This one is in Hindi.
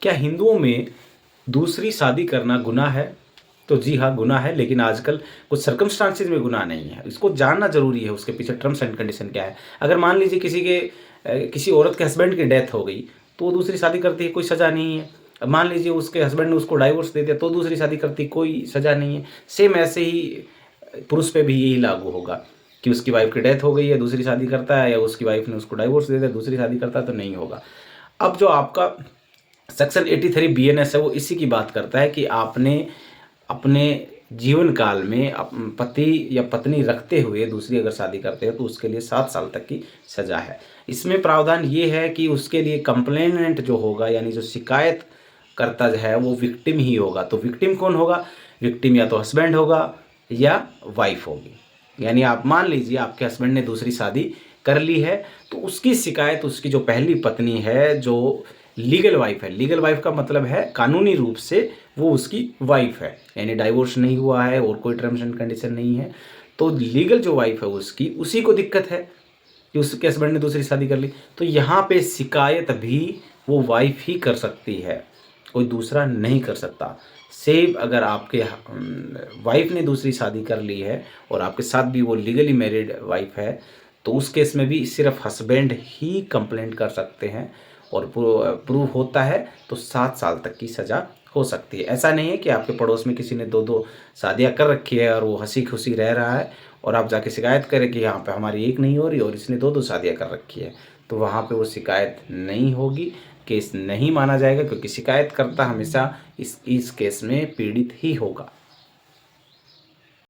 क्या हिंदुओं में दूसरी शादी करना गुनाह है? तो जी हाँ, गुनाह है, लेकिन आजकल कुछ सर्कमस्टांसेस में गुनाह नहीं है। इसको जानना ज़रूरी है, उसके पीछे टर्म्स एंड कंडीशन क्या है। अगर मान लीजिए किसी औरत के हस्बैंड की डेथ हो गई, तो वो दूसरी शादी करती है, कोई सज़ा नहीं है। अब मान लीजिए उसके हस्बैंड ने उसको डाइवोर्स दे दिया, तो दूसरी शादी करती, कोई सज़ा नहीं है। सेम ऐसे ही पुरुष पे भी यही लागू होगा कि उसकी वाइफ की डेथ हो गई है, दूसरी शादी करता है, या उसकी वाइफ ने उसको डाइवोर्स दे दिया, दूसरी शादी करता है, तो नहीं होगा। अब जो आपका सेक्शन 83 बीएनएस है, वो इसी की बात करता है कि आपने अपने जीवन काल में पति या पत्नी रखते हुए दूसरी अगर शादी करते हैं तो उसके लिए 7 साल तक की सज़ा है। इसमें प्रावधान ये है कि उसके लिए कंप्लेनेंट जो होगा, यानी जो शिकायत करता है, वो विक्टिम ही होगा। तो विक्टिम कौन होगा? विक्टिम या तो हस्बैंड होगा या वाइफ होगी। यानी आप मान लीजिए आपके हस्बैंड ने दूसरी शादी कर ली है, तो उसकी शिकायत उसकी जो पहली पत्नी है, जो लीगल वाइफ है, लीगल वाइफ का मतलब है कानूनी रूप से वो उसकी वाइफ है, यानी डाइवोर्स नहीं हुआ है और कोई टर्म्स एंड कंडीशन नहीं है, तो लीगल जो वाइफ है उसकी, उसी को दिक्कत है कि उसके हस्बैंड ने दूसरी शादी कर ली। तो यहाँ पे शिकायत भी वो वाइफ ही कर सकती है, कोई दूसरा नहीं कर सकता। सेम अगर आपके वाइफ ने दूसरी शादी कर ली है और आपके साथ भी वो लीगली मैरिड वाइफ है, तो उस केस में भी सिर्फ हस्बैंड ही कंप्लेंट कर सकते हैं, और प्रूव होता है तो 7 साल तक की सज़ा हो सकती है। ऐसा नहीं है कि आपके पड़ोस में किसी ने 2-2 शादियाँ कर रखी है और वो हँसी खुशी रह रहा है, और आप जाके शिकायत करें कि यहाँ पे हमारी एक नहीं हो रही और इसने 2-2 शादियाँ कर रखी है, तो वहाँ पे वो शिकायत नहीं होगी, केस नहीं माना जाएगा, क्योंकि शिकायतकर्ता हमेशा इस केस में पीड़ित ही होगा।